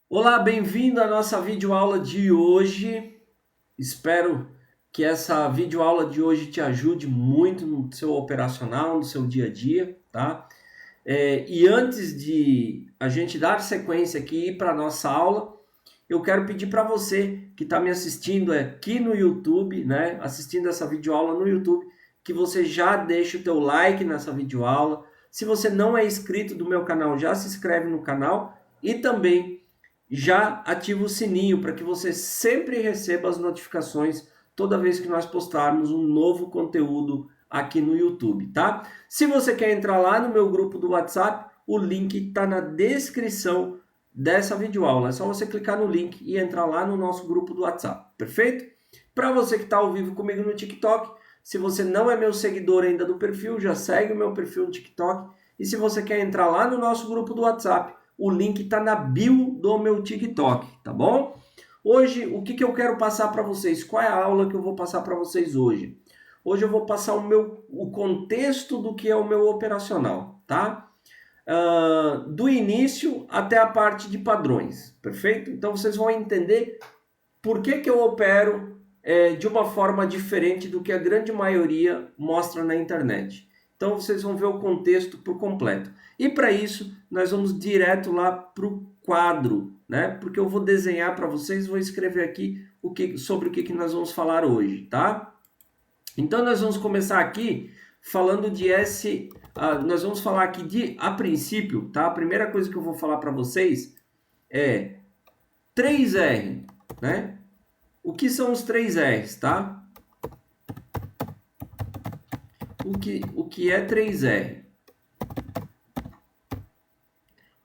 Olá, bem-vindo à nossa videoaula de hoje. Espero que essa videoaula de hoje te ajude muito no seu operacional, no seu dia a dia, tá? E antes de a gente dar sequência aqui para a nossa aula, eu quero pedir para você que está me assistindo aqui no YouTube, né? Assistindo essa videoaula no YouTube, que você já deixe o teu like nessa videoaula. Se você não é inscrito do meu canal, já se inscreve no canal e também já ativa o sininho para que você sempre receba as notificações toda vez que nós postarmos um novo conteúdo aqui no YouTube, tá? Se você quer entrar lá no meu grupo do WhatsApp, o link está na descrição dessa videoaula. É só você clicar no link e entrar lá no nosso grupo do WhatsApp, perfeito? Para você que está ao vivo comigo no TikTok, se você não é meu seguidor ainda do perfil, já segue o meu perfil no TikTok. E se você quer entrar lá no nosso grupo do WhatsApp, o link está na bio do meu TikTok, tá bom? Hoje, o que eu quero passar para vocês? Qual é a aula que eu vou passar para vocês hoje? Hoje eu vou passar o contexto do que é o meu operacional, tá? Do início até a parte de padrões, perfeito? Então vocês vão entender por que eu opero de uma forma diferente do que a grande maioria mostra na internet. Então vocês vão ver o contexto por completo. E para isso, nós vamos direto lá para o quadro, né? Porque eu vou desenhar para vocês, vou escrever aqui sobre o que nós vamos falar hoje, tá? Então nós vamos começar aqui falando de nós vamos falar aqui a princípio, tá? A primeira coisa que eu vou falar para vocês é 3R, né? O que são os 3Rs, tá? O que é 3R?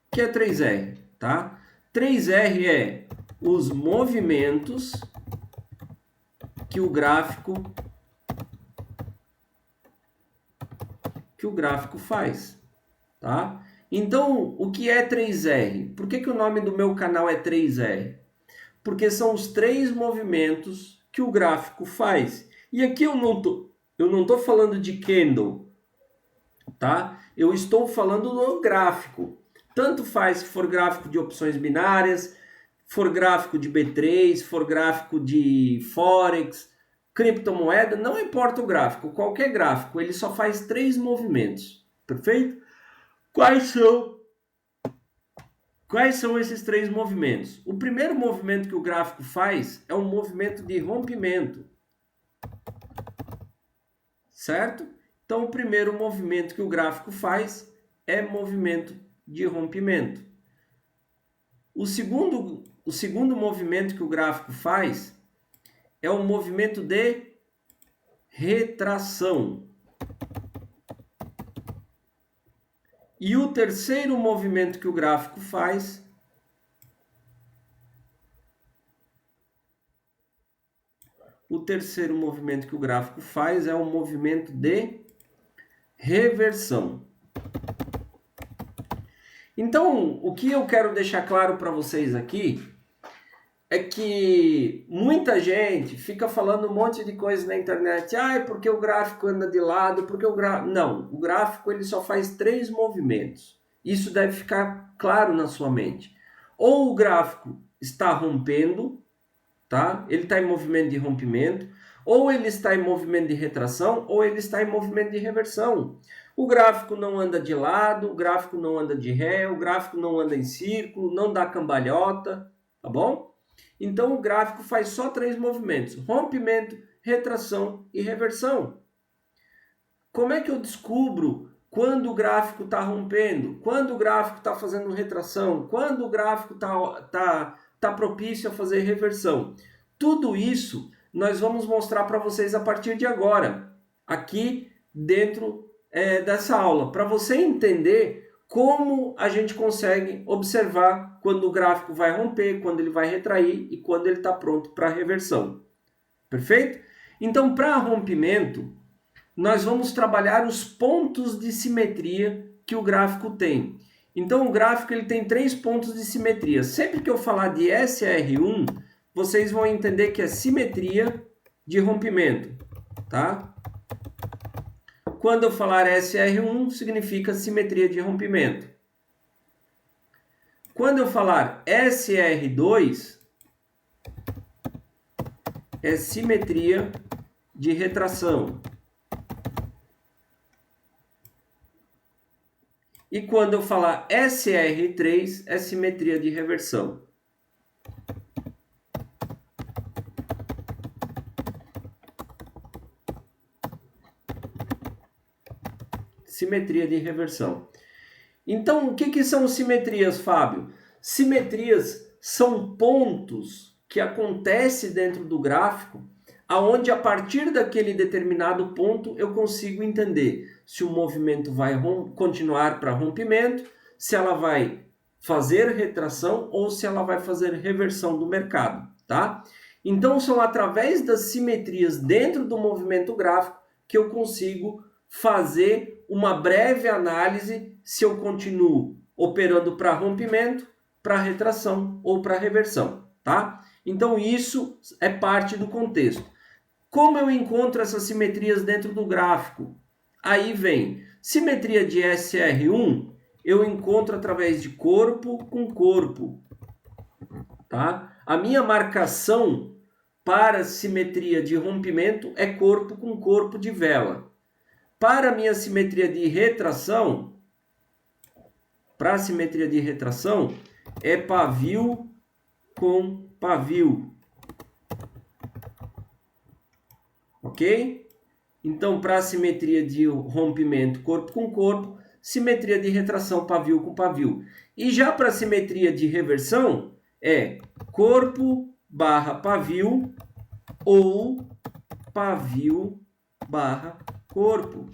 O que é 3R, tá? 3R é os movimentos que o gráfico faz, tá? Então, o que é 3R? Por que o nome do meu canal é 3R? Porque são os três movimentos que o gráfico faz. E aqui eu não tô falando de candle, tá? Eu estou falando do gráfico. Tanto faz se for gráfico de opções binárias, for gráfico de B3, for gráfico de Forex, criptomoeda, não importa o gráfico, qualquer gráfico, ele só faz três movimentos, perfeito? Quais são? Quais são esses três movimentos? O primeiro movimento que o gráfico faz é um movimento de rompimento, certo? Então, o primeiro movimento que o gráfico faz é movimento de rompimento. O segundo movimento que o gráfico faz é um movimento de retração. E o terceiro movimento que o gráfico faz é um movimento de reversão. Então, o que eu quero deixar claro para vocês aqui é que muita gente fica falando um monte de coisa na internet. Ah, é porque o gráfico anda de lado, porque o gráfico... Não, o gráfico ele só faz três movimentos. Isso deve ficar claro na sua mente. Ou o gráfico está rompendo, tá? Ele está em movimento de rompimento, ou ele está em movimento de retração, ou ele está em movimento de reversão. O gráfico não anda de lado, o gráfico não anda de ré, o gráfico não anda em círculo, não dá cambalhota, tá bom? Então o gráfico faz só três movimentos: rompimento, retração e reversão. Como é que eu descubro quando o gráfico está rompendo, quando o gráfico está fazendo retração, quando o gráfico tá propício a fazer reversão? Tudo isso nós vamos mostrar para vocês a partir de agora, aqui dentro dessa aula, para você entender como a gente consegue observar quando o gráfico vai romper, quando ele vai retrair e quando ele está pronto para reversão. Perfeito? Então, para rompimento, nós vamos trabalhar os pontos de simetria que o gráfico tem. Então, o gráfico ele tem três pontos de simetria. Sempre que eu falar de SR1, vocês vão entender que é simetria de rompimento, tá? Quando eu falar SR1, significa simetria de rompimento. Quando eu falar SR2, é simetria de retração. E quando eu falar SR3, é simetria de reversão. Simetria de reversão. Então, o que são simetrias, Fábio? Simetrias são pontos que acontecem dentro do gráfico, aonde a partir daquele determinado ponto eu consigo entender se o movimento vai continuar para rompimento, se ela vai fazer retração ou se ela vai fazer reversão do mercado, tá? Então, são através das simetrias dentro do movimento gráfico que eu consigo fazer uma breve análise se eu continuo operando para rompimento, para retração ou para reversão, tá? Então isso é parte do contexto. Como eu encontro essas simetrias dentro do gráfico? Aí vem simetria de SR1, eu encontro através de corpo com corpo, tá? A minha marcação para simetria de rompimento é corpo com corpo de vela. Para a minha simetria de retração, é pavio com pavio. Ok? Então, para a simetria de rompimento corpo com corpo, simetria de retração pavio com pavio. E já para a simetria de reversão, é corpo barra pavio ou pavio barra corpo.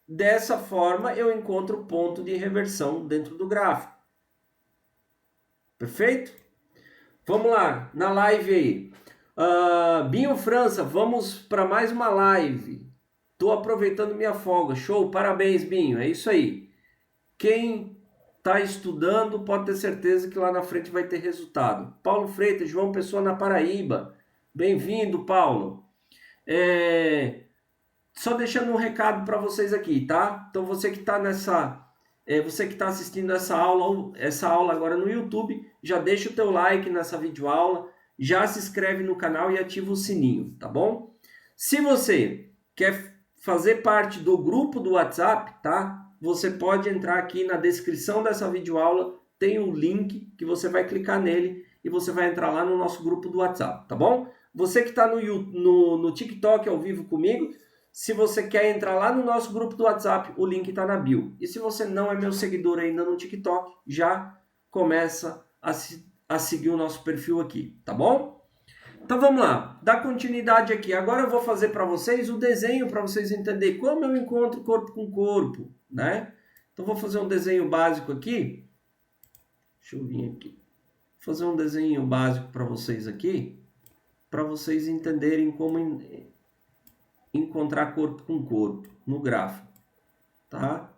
Dessa forma, eu encontro o ponto de reversão dentro do gráfico. Perfeito? Vamos lá, na live aí. Binho França, vamos para mais uma live. Estou aproveitando minha folga. Show, parabéns, Binho. É isso aí. Quem está estudando pode ter certeza que lá na frente vai ter resultado. Paulo Freitas, João Pessoa na Paraíba. Bem-vindo, Paulo. Só deixando um recado para vocês aqui, tá? Então você que está você que está assistindo essa aula agora no YouTube, já deixa o teu like nessa videoaula, já se inscreve no canal e ativa o sininho, tá bom? Se você quer fazer parte do grupo do WhatsApp, tá? Você pode entrar aqui na descrição dessa videoaula, tem um link que você vai clicar nele e você vai entrar lá no nosso grupo do WhatsApp, tá bom? Você que está no TikTok ao vivo comigo, se você quer entrar lá no nosso grupo do WhatsApp, o link está na bio. E se você não é meu seguidor ainda no TikTok, já começa a seguir o nosso perfil aqui, tá bom? Então vamos lá, dá continuidade aqui. Agora eu vou fazer para vocês o desenho para vocês entenderem como eu encontro corpo com corpo, né? Então vou fazer um desenho básico aqui. Deixa eu vir aqui. Vou fazer um desenho básico para vocês aqui, para vocês entenderem como encontrar corpo com corpo no gráfico, tá?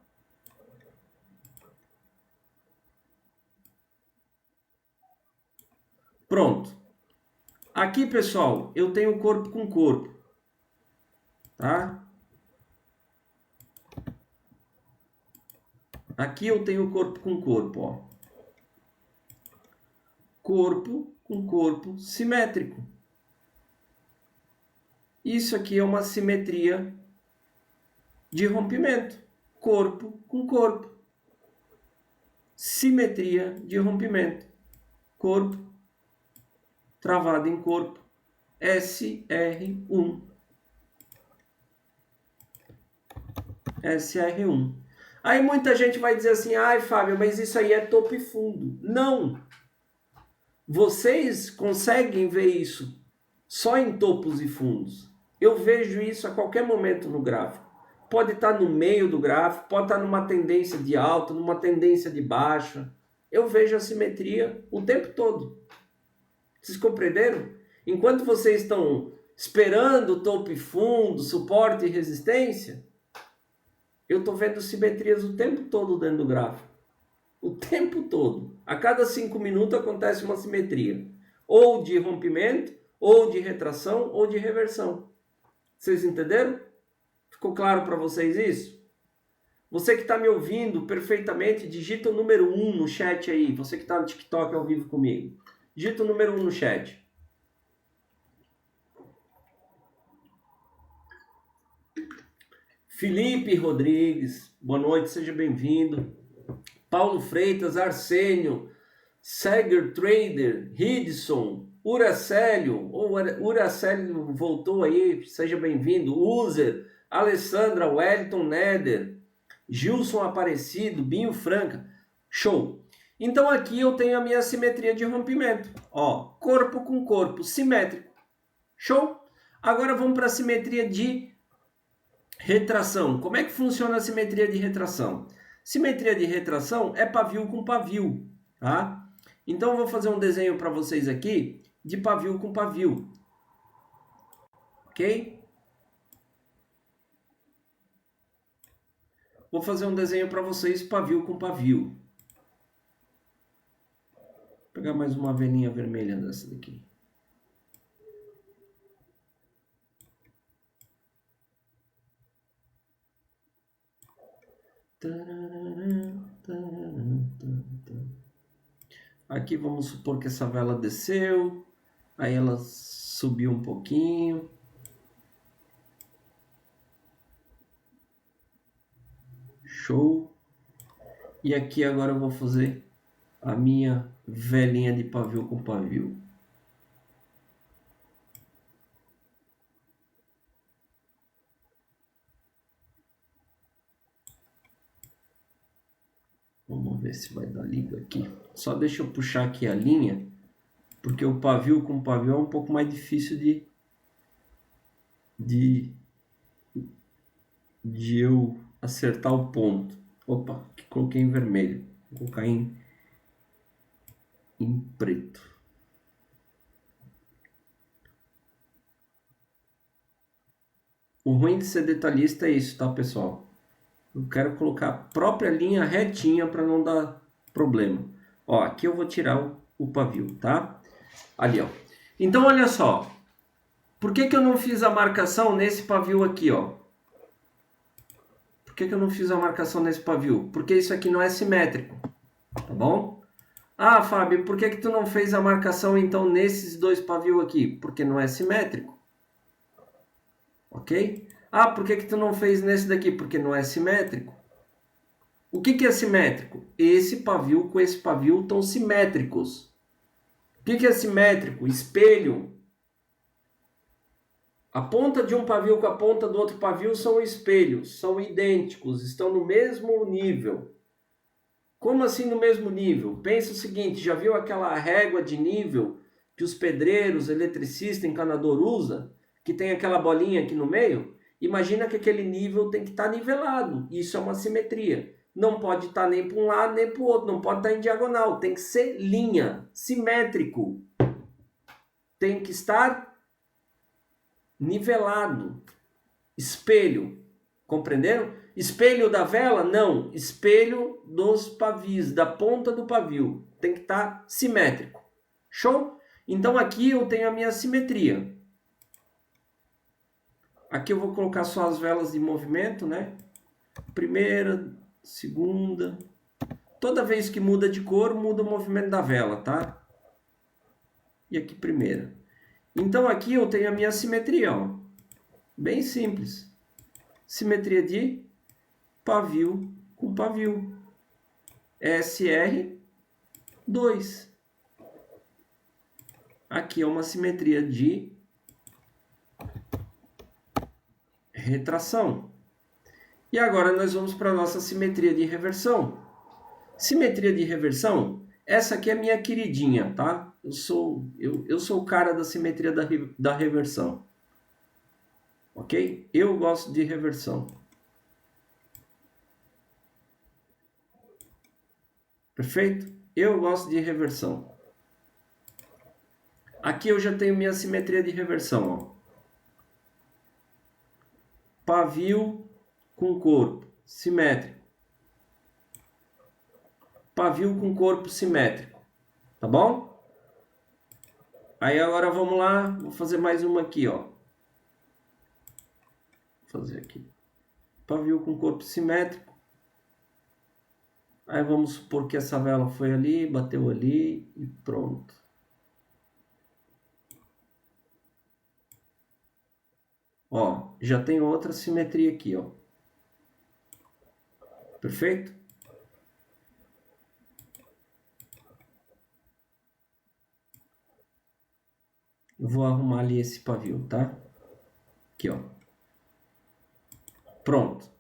Pronto. Aqui, pessoal, eu tenho corpo com corpo, tá? Aqui eu tenho corpo com corpo, ó. Corpo com corpo simétrico. Isso aqui é uma simetria de rompimento. Corpo com corpo. Simetria de rompimento. Corpo travado em corpo. SR1. SR1. Aí muita gente vai dizer assim, ai Fábio, mas isso aí é topo e fundo. Não! Vocês conseguem ver isso só em topos e fundos. Eu vejo isso a qualquer momento no gráfico. Pode estar no meio do gráfico, pode estar numa tendência de alta, numa tendência de baixa. Eu vejo a simetria o tempo todo. Vocês compreenderam? Enquanto vocês estão esperando topo e fundo, suporte e resistência, eu estou vendo simetrias o tempo todo dentro do gráfico. O tempo todo. A cada 5 minutos acontece uma simetria. Ou de rompimento, ou de retração, ou de reversão. Vocês entenderam? Ficou claro para vocês isso? Você que está me ouvindo perfeitamente, digita o número 1 no chat aí. Você que está no TikTok ao vivo comigo. Digita o número 1 no chat. Felipe Rodrigues, boa noite, seja bem-vindo. Paulo Freitas, Arsênio, Seger Trader, Hidson, Uracélio, Uracélio voltou aí, seja bem-vindo. User, Alessandra, Wellington Neder, Gilson Aparecido, Binho Franca, show. Então aqui eu tenho a minha simetria de rompimento, ó, corpo com corpo, simétrico, show? Agora vamos para a simetria de retração. Como é que funciona a simetria de retração? Simetria de retração é pavio com pavio, tá? Então eu vou fazer um desenho para vocês aqui de pavio com pavio, ok? Vou fazer um desenho para vocês pavio com pavio. Vou pegar mais uma velinha vermelha dessa daqui. Aqui vamos supor que essa vela desceu, aí ela subiu um pouquinho. Show. E aqui agora eu vou fazer a minha velinha de pavio com pavio. Vamos ver se vai dar liga aqui. Só deixa eu puxar aqui a linha, porque o pavio com pavio é um pouco mais difícil de eu acertar o ponto. Opa, coloquei em vermelho. Vou colocar em preto. O ruim de ser detalhista é isso, tá, pessoal? Eu quero colocar a própria linha retinha para não dar problema. Ó, aqui eu vou tirar o pavio, tá? Ali, ó. Então, olha só. Por que eu não fiz a marcação nesse pavio aqui, ó? Por que eu não fiz a marcação nesse pavio? Porque isso aqui não é simétrico, tá bom? Ah, Fábio, por que tu não fez a marcação então nesses dois pavios aqui? Porque não é simétrico. Ok? Ah, por que tu não fez nesse daqui? Porque não é simétrico. O que é simétrico? Esse pavio com esse pavio estão simétricos. O que é simétrico? Espelho. A ponta de um pavio com a ponta do outro pavio são espelhos, são idênticos, estão no mesmo nível. Como assim no mesmo nível? Pensa o seguinte, já viu aquela régua de nível que os pedreiros, eletricistas, encanador usa? Que tem aquela bolinha aqui no meio? Imagina que aquele nível tem que estar nivelado. Isso é uma simetria. Não pode estar nem para um lado nem para o outro. Não pode estar em diagonal. Tem que ser linha, simétrico. Tem que estar nivelado. Espelho. Compreenderam? Espelho da vela? Não. Espelho dos pavios, da ponta do pavio. Tem que estar simétrico. Show? Então aqui eu tenho a minha simetria. Aqui eu vou colocar só as velas de movimento, né? Primeira, segunda. Toda vez que muda de cor, muda o movimento da vela, tá? E aqui primeira. Então aqui eu tenho a minha simetria, ó. Bem simples. Simetria de pavio com pavio. SR2. Aqui é uma simetria de retração. E agora nós vamos para a nossa simetria de reversão. Simetria de reversão, essa aqui é minha queridinha, tá? Eu sou o cara da simetria da reversão. Ok? Eu gosto de reversão. Perfeito? Eu gosto de reversão. Aqui eu já tenho minha simetria de reversão, ó. Pavio com corpo simétrico. Pavio com corpo simétrico. Tá bom? Aí agora vamos lá, vou fazer mais uma aqui, ó. Vou fazer aqui. Pavio com corpo simétrico. Aí vamos supor que essa vela foi ali, bateu ali e pronto. Ó, já tem outra simetria aqui, ó. Perfeito? Eu vou arrumar ali esse pavio, tá? Aqui, ó. Pronto.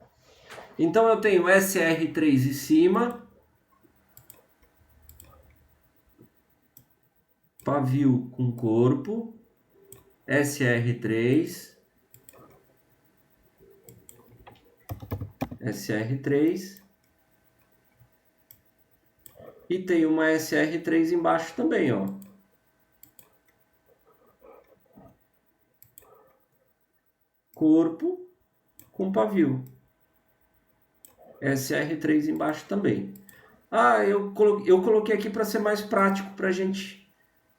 Então eu tenho SR3 em cima, pavio com corpo, SR3, SR3 e tem uma SR3 embaixo também, ó. Corpo com pavio. SR3 embaixo também. Ah, eu coloquei aqui para ser mais prático para a gente,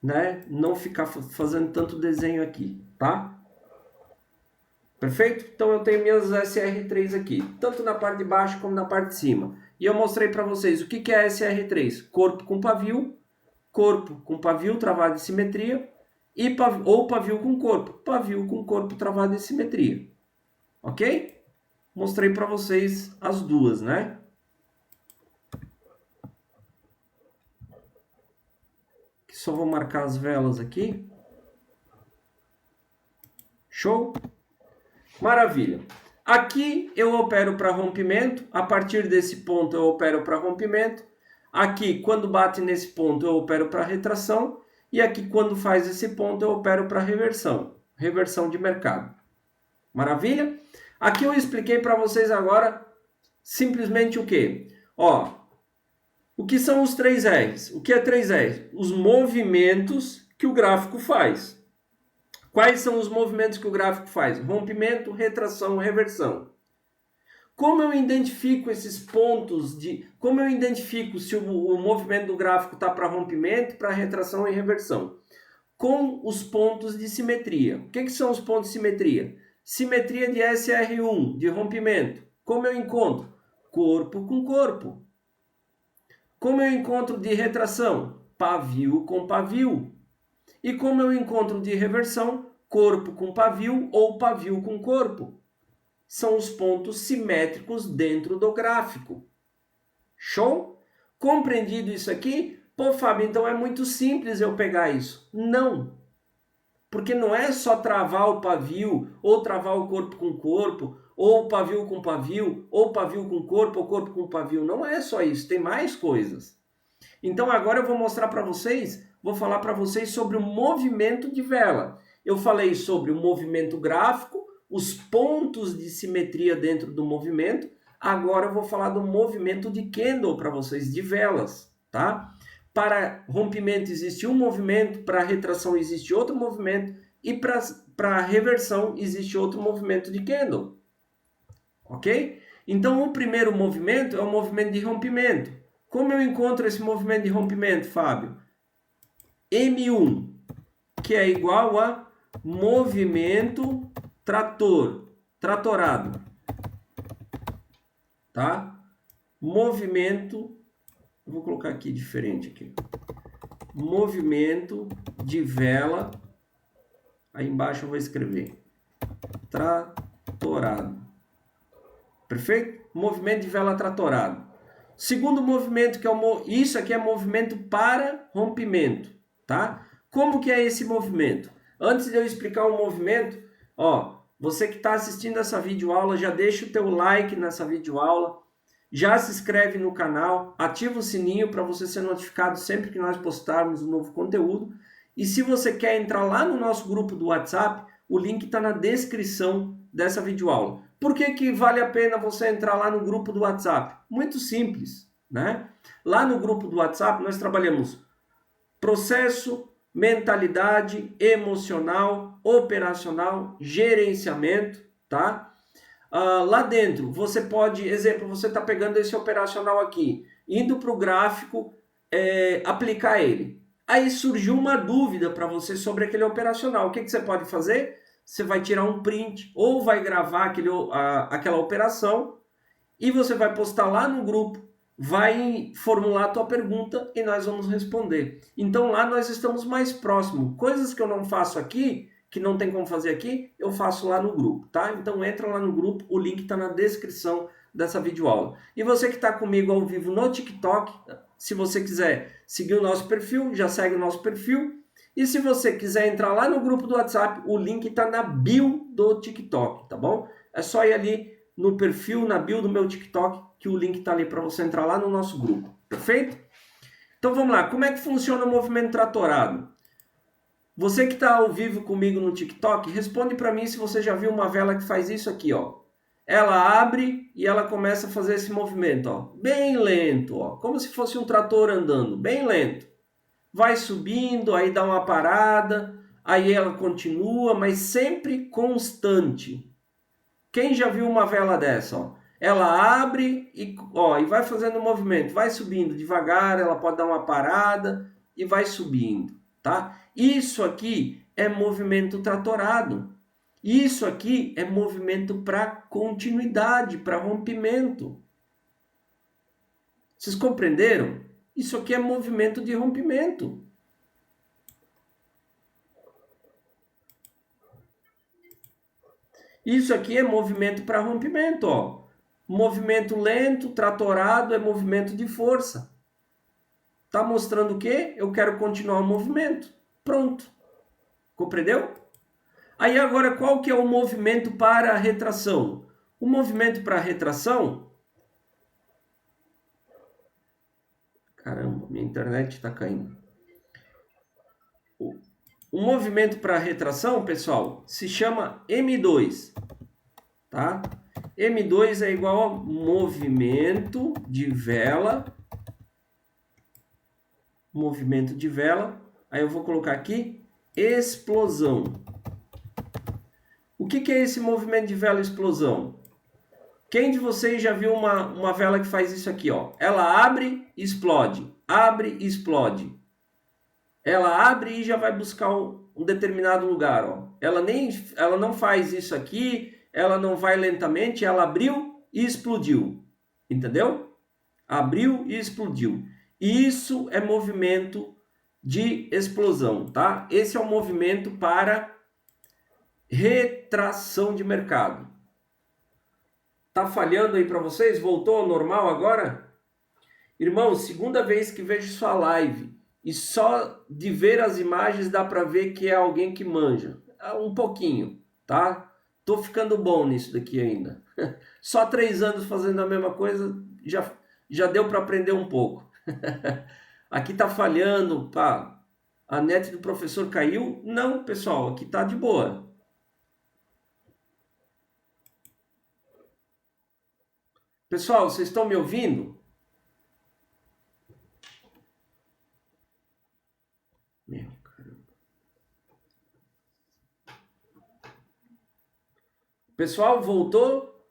né, não ficar fazendo tanto desenho aqui, tá? Perfeito? Então eu tenho minhas SR3 aqui, tanto na parte de baixo como na parte de cima. E eu mostrei para vocês o que é SR3. Corpo com pavio travado de simetria, ou pavio com corpo travado de simetria. Ok? Mostrei para vocês as duas, né? Só vou marcar as velas aqui. Show? Maravilha. Aqui eu opero para rompimento. A partir desse ponto eu opero para rompimento. Aqui, quando bate nesse ponto, eu opero para retração. E aqui, quando faz esse ponto, eu opero para reversão. Reversão de mercado. Maravilha? Aqui eu expliquei para vocês agora simplesmente o quê? Ó, o que são os 3 R's? O que é 3 R's? Os movimentos que o gráfico faz. Quais são os movimentos que o gráfico faz? Rompimento, retração, reversão. Como eu identifico esses pontos de... Como eu identifico se o movimento do gráfico está para rompimento, para retração e reversão? Com os pontos de simetria. O que são os pontos de simetria? Simetria de SR1, de rompimento. Como eu encontro? Corpo com corpo. Como eu encontro de retração? Pavio com pavio. E como eu encontro de reversão? Corpo com pavio ou pavio com corpo. São os pontos simétricos dentro do gráfico. Show? Compreendido isso aqui? Pô, Fábio, então é muito simples eu pegar isso. Não. Porque não é só travar o pavio, ou travar o corpo com corpo, ou pavio com pavio, ou pavio com corpo, ou corpo com pavio. Não é só isso, tem mais coisas. Então agora eu vou mostrar para vocês, vou falar para vocês sobre o movimento de vela. Eu falei sobre o movimento gráfico, os pontos de simetria dentro do movimento. Agora eu vou falar do movimento de candle para vocês, de velas, tá? Para rompimento existe um movimento, para retração existe outro movimento e para reversão existe outro movimento de candle. Ok? Então o primeiro movimento é o movimento de rompimento. Como eu encontro esse movimento de rompimento, Fábio? M1, que é igual a movimento tratorado. Tá? Movimento, eu vou colocar aqui diferente aqui. Movimento de vela, aí embaixo eu vou escrever tratorado. Perfeito? Movimento de vela tratorado. Segundo movimento, que é isso aqui é movimento para rompimento, tá? Como que é esse movimento? Antes de eu explicar o movimento, ó, você que está assistindo essa videoaula, já deixa o teu like nessa videoaula, já se inscreve no canal, ativa o sininho para você ser notificado sempre que nós postarmos um novo conteúdo. E se você quer entrar lá no nosso grupo do WhatsApp, o link está na descrição dessa videoaula. Por que vale a pena você entrar lá no grupo do WhatsApp? Muito simples, né? Lá no grupo do WhatsApp nós trabalhamos processo, mentalidade, emocional, operacional, gerenciamento, tá? Lá dentro você pode, exemplo, você está pegando esse operacional aqui, indo para o gráfico, aplicar ele. Aí surgiu uma dúvida para você sobre aquele operacional. O que você pode fazer? Você vai tirar um print ou vai gravar aquela operação e você vai postar lá no grupo. vai formular a tua pergunta e nós vamos responder. Então lá nós estamos mais próximos. Coisas que eu não faço aqui, que não tem como fazer aqui, eu faço lá no grupo, tá? Então entra lá no grupo, o link está na descrição dessa videoaula. E você que está comigo ao vivo no TikTok, se você quiser seguir o nosso perfil, já segue o nosso perfil. E se você quiser entrar lá no grupo do WhatsApp, o link está na bio do TikTok, tá bom? É só ir ali no perfil, na bio do meu TikTok, que o link está ali para você entrar lá no nosso grupo, perfeito? Então vamos lá, como é que funciona o movimento tratorado? Você que está ao vivo comigo no TikTok, responde para mim se você já viu uma vela que faz isso aqui, ó. Ela abre e ela começa a fazer esse movimento, ó, bem lento, ó, como se fosse um trator andando, bem lento. Vai subindo, aí dá uma parada, aí ela continua, mas sempre constante. Quem já viu uma vela dessa, ó? Ela abre e vai fazendo um movimento, vai subindo devagar, ela pode dar uma parada e vai subindo, tá? Isso aqui é movimento tratorado. Isso aqui é movimento para continuidade, para rompimento. Vocês compreenderam? Isso aqui é movimento de rompimento. Isso aqui é movimento para rompimento, ó. Movimento lento, tratorado, é movimento de força. Tá mostrando o quê? Eu quero continuar o movimento. Pronto. Compreendeu? Aí agora, qual que é o movimento para a retração? O movimento para a retração... Caramba, minha internet está caindo. O movimento para a retração, pessoal, se chama M2. Tá? M2 é igual a movimento de vela. Movimento de vela. Aí eu vou colocar aqui explosão. O que é esse movimento de vela explosão? Quem de vocês já viu uma vela que faz isso aqui, ó? Ela abre e explode. Abre e explode. Ela abre e já vai buscar um determinado lugar, ó. Ela não faz isso aqui, ela não vai lentamente, ela abriu e explodiu. Entendeu? Abriu e explodiu. Isso é movimento de explosão, tá? Esse é o movimento para retração de mercado. Tá falhando aí para vocês? Voltou ao normal agora? Irmão, segunda vez que vejo sua live e só de ver as imagens dá para ver que é alguém que manja. Um pouquinho, tá? Tô ficando bom nisso daqui ainda. Só 3 anos fazendo a mesma coisa já deu para aprender um pouco. Aqui tá falhando, pá. A net do professor caiu? Não, pessoal, aqui tá de boa. Pessoal, vocês estão me ouvindo? Meu caramba. Pessoal, voltou?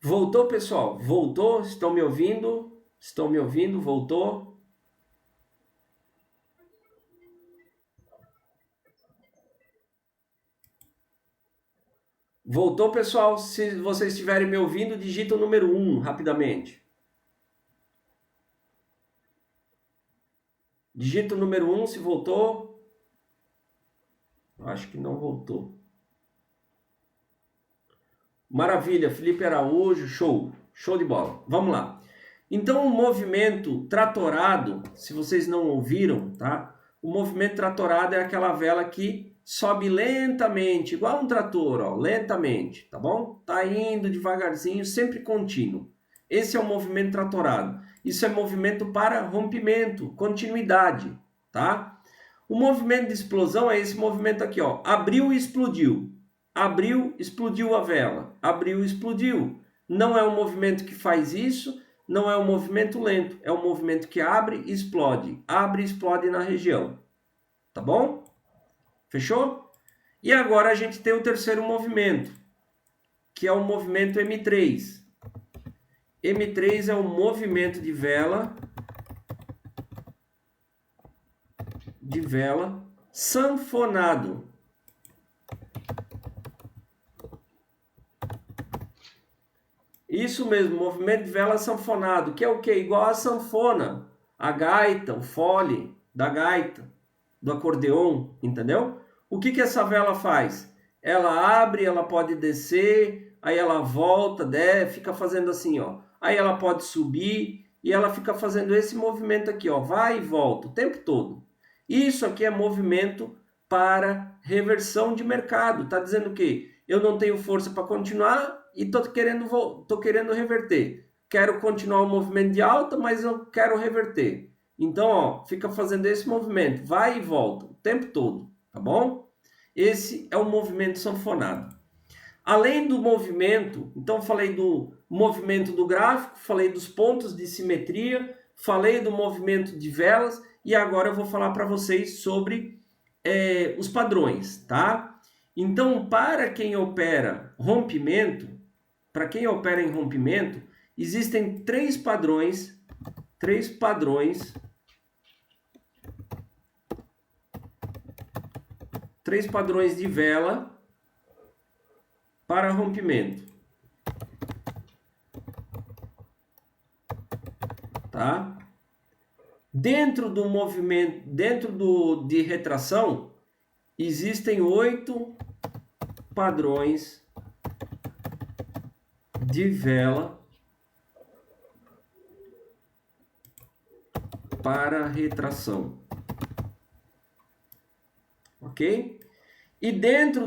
Voltou, pessoal? Voltou? Estão me ouvindo? Estão me ouvindo? Voltou? Voltou, pessoal? Se vocês estiverem me ouvindo, digita o número 1 rapidamente. Digita o número 1 se voltou. Acho que não voltou. Maravilha, Felipe Araújo, show. Show de bola. Vamos lá. Então, o movimento tratorado, se vocês não ouviram, tá? O movimento tratorado é aquela vela que sobe lentamente, igual um trator, ó, lentamente, tá bom? Tá indo devagarzinho, sempre contínuo. Esse é o movimento tratorado. Isso é movimento para rompimento, continuidade, tá? O movimento de explosão é esse movimento aqui, ó. Abriu e explodiu. Abriu, explodiu a vela. Abriu, explodiu. Não é um movimento que faz isso, não é um movimento lento, é um movimento que abre e explode. Abre e explode na região. Tá bom? Fechou? E agora a gente tem o terceiro movimento, que é o movimento M3. M3 é o movimento de vela sanfonado. Isso mesmo, movimento de vela sanfonado, que é o quê? Igual a sanfona, a gaita, o fole da gaita, do acordeon, entendeu? O que essa vela faz? Ela abre, ela pode descer, aí ela volta, fica fazendo assim, ó. Aí ela pode subir e ela fica fazendo esse movimento aqui, ó, vai e volta o tempo todo. Isso aqui é movimento para reversão de mercado. Tá dizendo o quê? Eu não tenho força para continuar e tô querendo reverter. Quero continuar o movimento de alta, mas eu quero reverter. Então, ó, fica fazendo esse movimento, vai e volta o tempo todo, tá bom? Esse é o movimento sanfonado. Além do movimento, então falei do movimento do gráfico, falei dos pontos de simetria, falei do movimento de velas e agora eu vou falar para vocês sobre os padrões, tá? Então, para quem opera rompimento, em rompimento, existem três padrões de vela para rompimento, tá? Dentro do movimento, de retração, existem 8 padrões de vela para retração, ok? E dentro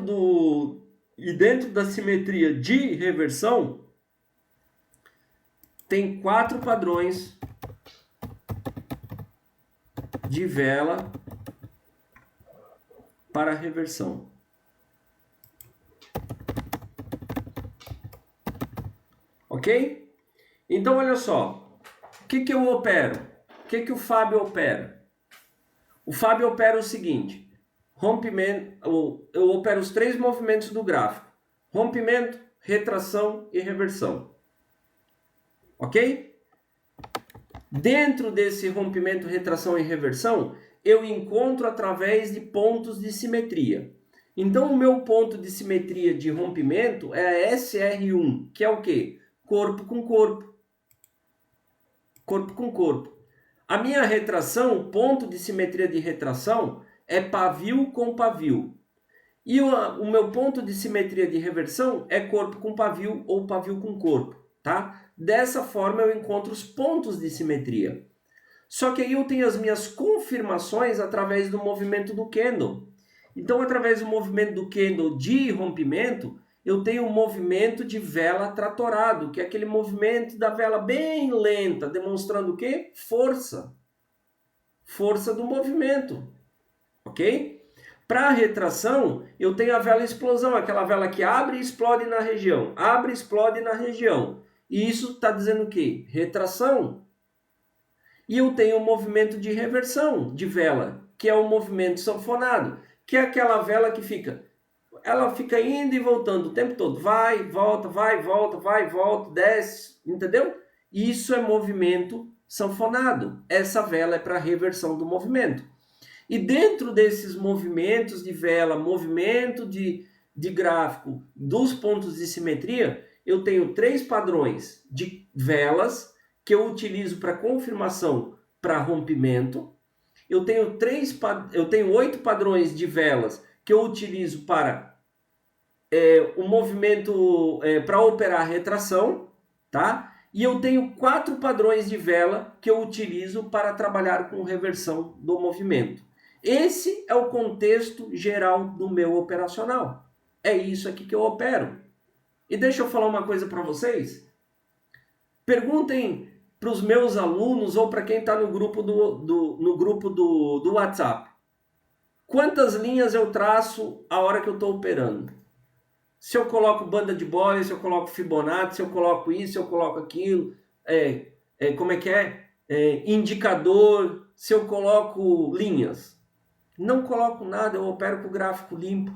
da simetria de reversão, tem 4 padrões de vela para reversão. Ok? Então, olha só. O que eu opero? O que o Fábio opera? O Fábio opera o seguinte. Rompimento, eu opero os 3 movimentos do gráfico. Rompimento, retração e reversão. Ok? Dentro desse rompimento, retração e reversão, eu encontro através de pontos de simetria. Então, o meu ponto de simetria de rompimento é a SR1, que é o quê? Corpo com corpo. Corpo com corpo. A minha retração, ponto de simetria de retração, é pavio com pavio. E o meu ponto de simetria de reversão é corpo com pavio ou pavio com corpo, tá? Dessa forma eu encontro os pontos de simetria. Só que aí eu tenho as minhas confirmações através do movimento do candle. Então, através do movimento do candle de rompimento, eu tenho um movimento de vela tratorado, que é aquele movimento da vela bem lenta, demonstrando o quê? Força. Força do movimento. Ok? Para a retração, eu tenho a vela explosão, aquela vela que abre e explode na região. Abre e explode na região. E isso está dizendo o quê? Retração. E eu tenho o movimento de reversão de vela, que é o movimento sanfonado, que é aquela vela que ela fica indo e voltando o tempo todo. Vai, volta, desce, entendeu? Isso é movimento sanfonado. Essa vela é para reversão do movimento. E dentro desses movimentos de vela, movimento de gráfico, dos pontos de simetria, eu tenho 3 padrões de velas que eu utilizo para confirmação para rompimento. Eu tenho 8 padrões de velas que eu utilizo para o movimento, para operar retração, tá? E eu tenho 4 padrões de vela que eu utilizo para trabalhar com reversão do movimento. Esse é o contexto geral do meu operacional. É isso aqui que eu opero. E deixa eu falar uma coisa para vocês. Perguntem para os meus alunos ou para quem está no grupo do WhatsApp. Quantas linhas eu traço a hora que eu estou operando? Se eu coloco banda de Bollinger, se eu coloco Fibonacci, se eu coloco isso, se eu coloco aquilo, como é que é? Indicador, se eu coloco linhas. Não coloco nada, eu opero com o gráfico limpo.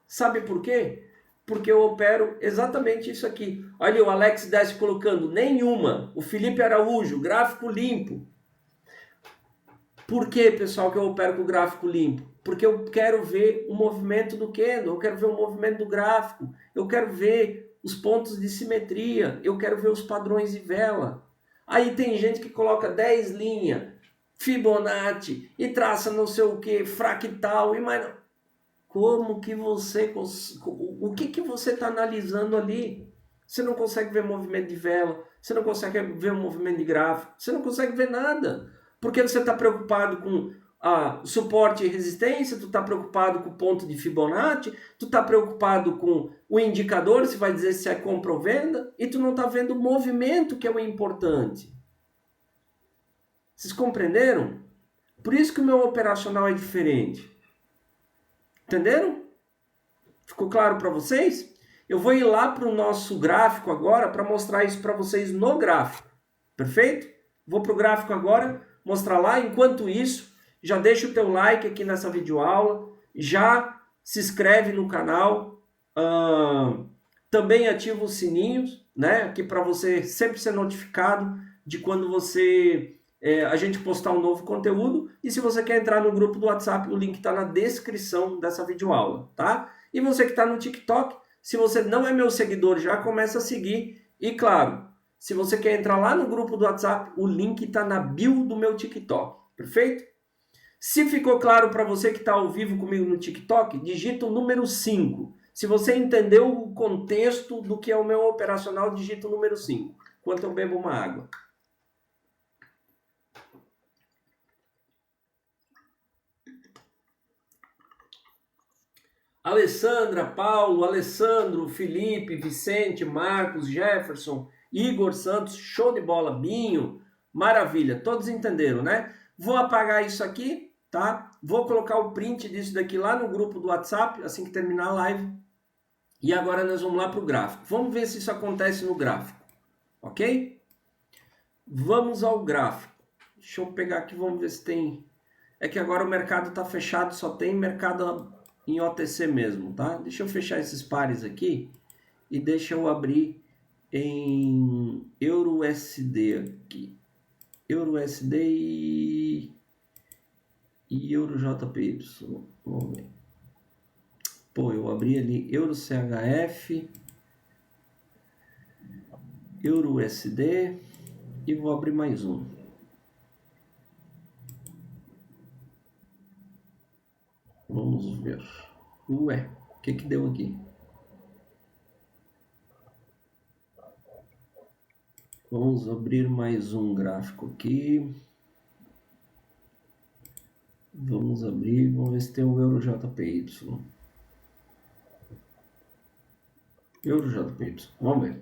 Sabe por quê? Porque eu opero exatamente isso aqui. Olha o Alex 10 colocando nenhuma. O Felipe Araújo, gráfico limpo. Por que, pessoal, que eu opero com o gráfico limpo? Porque eu quero ver o movimento do candle, eu quero ver o movimento do gráfico, eu quero ver os pontos de simetria, eu quero ver os padrões de vela. Aí tem gente que coloca 10 linhas, Fibonacci, e traça não sei o que, fractal, e mais... Como que você... O que você está analisando ali? Você não consegue ver movimento de vela, você não consegue ver o movimento de gráfico, você não consegue ver nada. Porque você está preocupado com suporte e resistência, tu está preocupado com o ponto de Fibonacci, tu está preocupado com o indicador, se vai dizer se é compra ou venda, e tu não está vendo o movimento, que é o importante. Vocês compreenderam? Por isso que o meu operacional é diferente. Entenderam? Ficou claro para vocês? Eu vou ir lá para o nosso gráfico agora para mostrar isso para vocês no gráfico. Perfeito? Vou para o gráfico agora, mostrar lá. Enquanto isso, já deixa o teu like aqui nessa videoaula, já se inscreve no canal, também ativa os sininhos, né? Aqui para você sempre ser notificado de quando a gente postar um novo conteúdo. E se você quer entrar no grupo do WhatsApp, o link está na descrição dessa videoaula, tá? E você que está no TikTok, se você não é meu seguidor, já começa a seguir. E claro, se você quer entrar lá no grupo do WhatsApp, o link está na bio do meu TikTok, perfeito? Se ficou claro para você que está ao vivo comigo no TikTok, digita o número 5. Se você entendeu o contexto do que é o meu operacional, digita o número 5. Enquanto eu bebo uma água. Alessandra, Paulo, Alessandro, Felipe, Vicente, Marcos, Jefferson, Igor Santos, show de bola, Binho, maravilha, todos entenderam, né? Vou apagar isso aqui, tá? Vou colocar o print disso daqui lá no grupo do WhatsApp, assim que terminar a live. E agora nós vamos lá para o gráfico. Vamos ver se isso acontece no gráfico, ok? Vamos ao gráfico. Deixa eu pegar aqui, vamos ver se tem... É que agora o mercado está fechado, só tem mercado em OTC mesmo, tá? Deixa eu fechar esses pares aqui e deixa eu abrir em EURUSD aqui. EURUSD e EUROJPY. Vamos ver. Pô, eu abri ali EUROCHF, EURUSD e vou abrir mais um. Vamos ver. Ué, o que deu aqui? Vamos abrir mais um gráfico aqui. Vamos abrir, vamos ver se tem o EUROJPY. EUROJPY, vamos ver.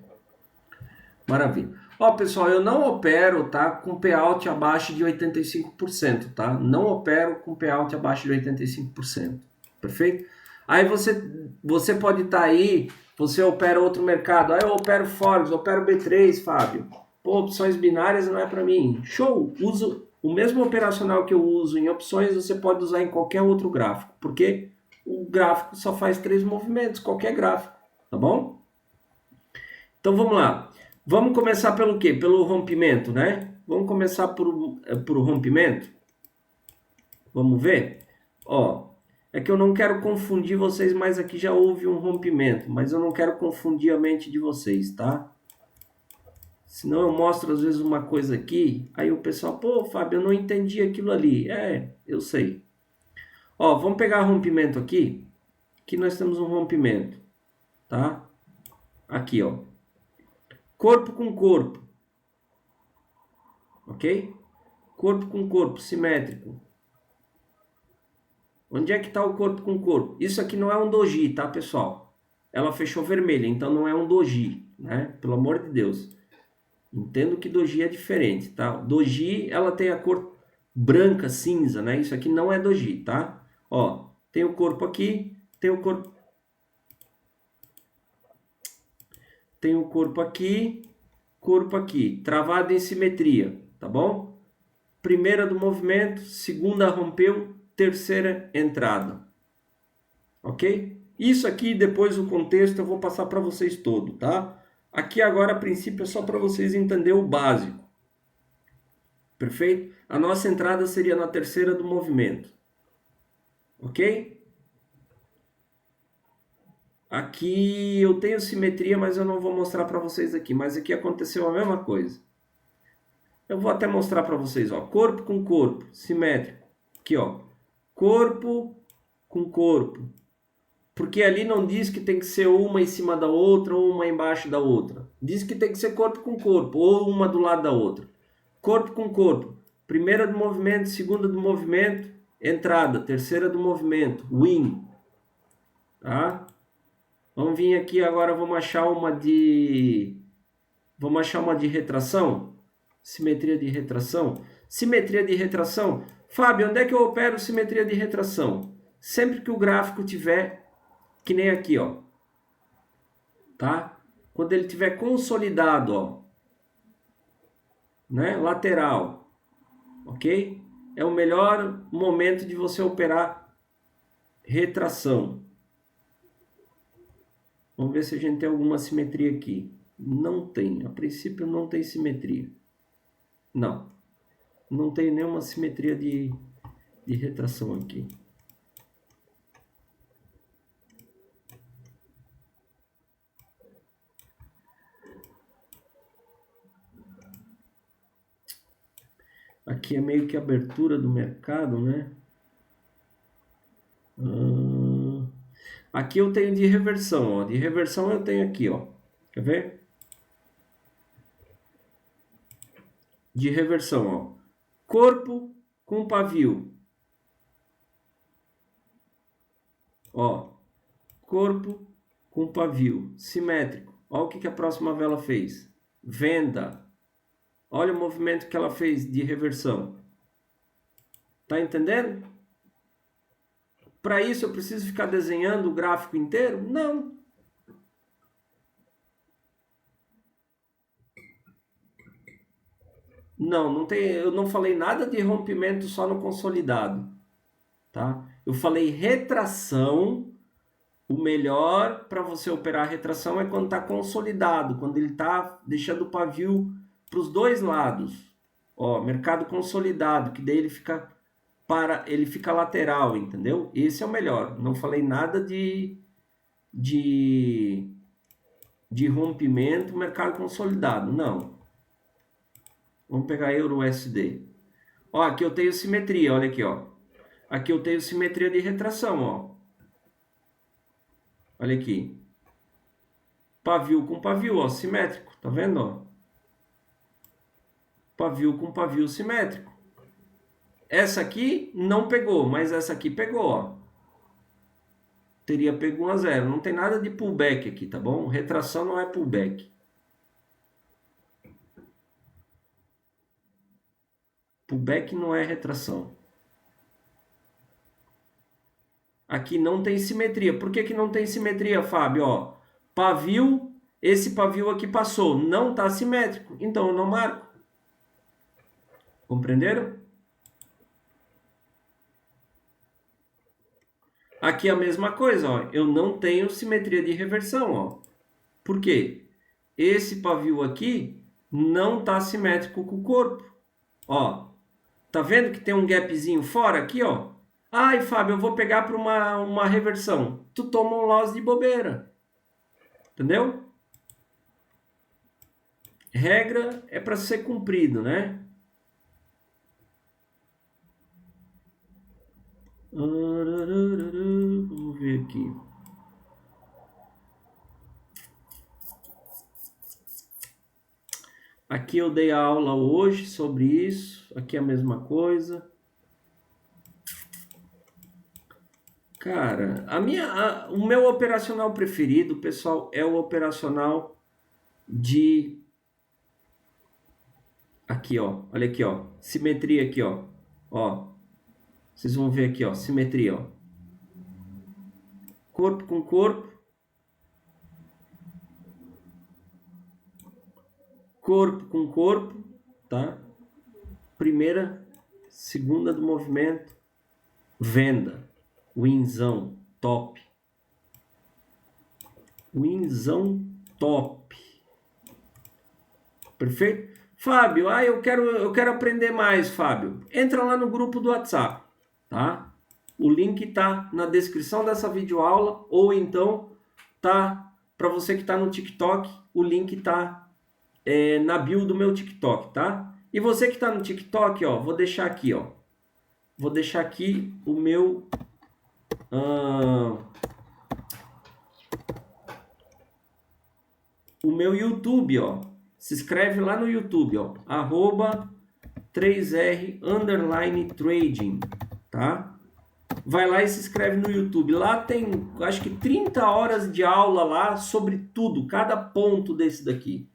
Maravilha. Ó, pessoal, eu não opero, tá, com payout abaixo de 85%, tá? Não opero com payout abaixo de 85%. Perfeito? Aí você pode estar aí, você opera outro mercado. Aí eu opero Forex, opero B3, Fábio. Pô, opções binárias não é para mim. Show! Uso o mesmo operacional que eu uso em opções, você pode usar em qualquer outro gráfico, porque o gráfico só faz 3 movimentos, qualquer gráfico, tá bom? Então vamos lá. Vamos começar pelo quê? Pelo rompimento, né? Vamos começar por rompimento. Vamos ver? Ó, é que eu não quero confundir vocês, mas aqui já houve um rompimento. Mas eu não quero confundir a mente de vocês, tá? Senão eu mostro às vezes uma coisa aqui, aí o pessoal, pô, Fábio, eu não entendi aquilo ali. É, eu sei. Ó, vamos pegar rompimento aqui. Aqui nós temos um rompimento, tá? Aqui, ó. Corpo com corpo, ok? Corpo com corpo, simétrico. Onde é que está o corpo com corpo? Isso aqui não é um doji, tá, pessoal? Ela fechou vermelha, então não é um doji, né? Pelo amor de Deus. Entendo que doji é diferente, tá? Doji, ela tem a cor branca, cinza, né? Isso aqui não é doji, tá? Ó, tem o corpo aqui, tem o corpo... Tem o corpo aqui... corpo aqui, travado em simetria, tá bom? Primeira do movimento, segunda rompeu, terceira entrada, ok? Isso aqui, depois o contexto eu vou passar para vocês todo, tá? Aqui agora, a princípio, é só para vocês entenderem o básico. Perfeito? A nossa entrada seria na terceira do movimento. Ok? Aqui eu tenho simetria, mas eu não vou mostrar para vocês aqui. Mas aqui aconteceu a mesma coisa. Eu vou até mostrar para vocês, ó. Corpo com corpo, simétrico. Aqui, ó. Corpo com corpo. Porque ali não diz que tem que ser uma em cima da outra ou uma embaixo da outra. Diz que tem que ser corpo com corpo ou uma do lado da outra. Corpo com corpo. Primeira do movimento, segunda do movimento, entrada. Terceira do movimento, win. Tá? Vamos vir aqui agora, vamos achar uma de retração. Simetria de retração. Simetria de retração. Fábio, onde é que eu opero simetria de retração? Sempre que o gráfico tiver, que nem aqui, ó. Tá? Quando ele tiver consolidado, ó. Né? Lateral. Ok? É o melhor momento de você operar retração. Vamos ver se a gente tem alguma simetria aqui. Não tem. A princípio não tem simetria. Não. Não tem nenhuma simetria de retração aqui. Aqui é meio que abertura do mercado, né? Aqui eu tenho de reversão, ó. De reversão eu tenho aqui, ó. Quer ver? De reversão, ó. Corpo com pavio. Ó. Corpo com pavio. Simétrico. Olha o que a próxima vela fez. Venda. Olha o movimento que ela fez de reversão. Tá entendendo? Para isso eu preciso ficar desenhando o gráfico inteiro? Não. Não tem, eu não falei nada de rompimento só no consolidado, tá? Eu falei retração. O melhor para você operar a retração é quando está consolidado, quando ele está deixando o pavio para os dois lados. Ó, mercado consolidado, que daí ele fica lateral, entendeu? Esse é o melhor. Não falei nada de rompimento, mercado consolidado, não. Vamos pegar euro USD. Ó, aqui eu tenho simetria, olha aqui, ó. Aqui eu tenho simetria de retração, ó. Olha aqui. Pavio com pavio, ó, simétrico, tá vendo, ó? Pavio com pavio simétrico. Essa aqui não pegou, mas essa aqui pegou, ó. Teria pego 1 a 0. Não tem nada de pullback aqui, tá bom? Retração não é pullback. Pullback não é retração. Aqui não tem simetria. Por que não tem simetria, Fábio? Ó, pavio, esse pavio aqui passou. Não está simétrico. Então eu não marco. Compreenderam? Aqui a mesma coisa, ó. Eu não tenho simetria de reversão, ó. Por quê? Esse pavio aqui não está simétrico com o corpo. Ó, tá vendo que tem um gapzinho fora aqui, ó? Ai, Fábio, eu vou pegar para uma reversão. Tu toma um loss de bobeira. Entendeu? Regra é para ser cumprido, né? Vamos ver aqui. Aqui eu dei a aula hoje sobre isso. Aqui é a mesma coisa. Cara, o meu operacional preferido, pessoal, é o operacional de... Aqui, ó. Olha aqui, ó. Simetria aqui, ó. Ó. Vocês vão ver aqui, ó. Simetria, ó. Corpo com corpo. Corpo com corpo, tá? Primeira, segunda do movimento. Venda. Winzão, top. Winzão, top. Perfeito? Fábio, eu quero aprender mais, Fábio. Entra lá no grupo do WhatsApp, tá? O link está na descrição dessa videoaula, ou então tá para você que está no TikTok, o link está na bio do meu TikTok, tá? E você que está no TikTok, ó, vou deixar aqui, ó. Vou deixar aqui o meu YouTube, ó. Se inscreve lá no YouTube, ó. @3R_trading, tá? Vai lá e se inscreve no YouTube. Lá tem, acho que 30 horas de aula lá sobre tudo, cada ponto desse daqui.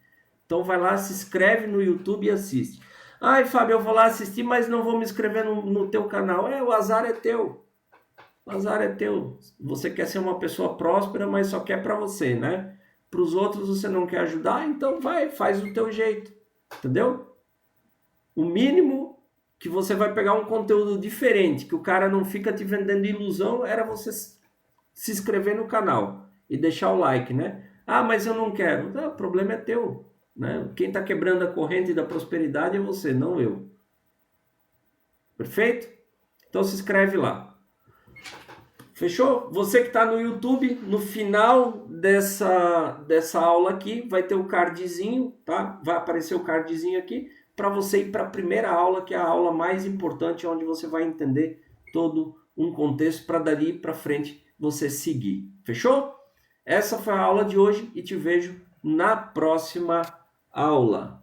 Então vai lá, se inscreve no YouTube e assiste. Ai, Fábio, eu vou lá assistir, mas não vou me inscrever no teu canal. O azar é teu. O azar é teu. Você quer ser uma pessoa próspera, mas só quer para você, né? Para os outros você não quer ajudar, então vai, faz do teu jeito. Entendeu? O mínimo que você vai pegar um conteúdo diferente, que o cara não fica te vendendo ilusão, era você se inscrever no canal e deixar o like, né? Ah, mas eu não quero. Não, o problema é teu, né? Quem está quebrando a corrente da prosperidade é você, não eu. Perfeito? Então se inscreve lá. Fechou? Você que está no YouTube, no final dessa aula aqui, vai ter o cardzinho, tá? Vai aparecer o cardzinho aqui para você ir para a primeira aula, que é a aula mais importante, onde você vai entender todo um contexto para dali para frente você seguir. Fechou? Essa foi a aula de hoje e te vejo na próxima aula.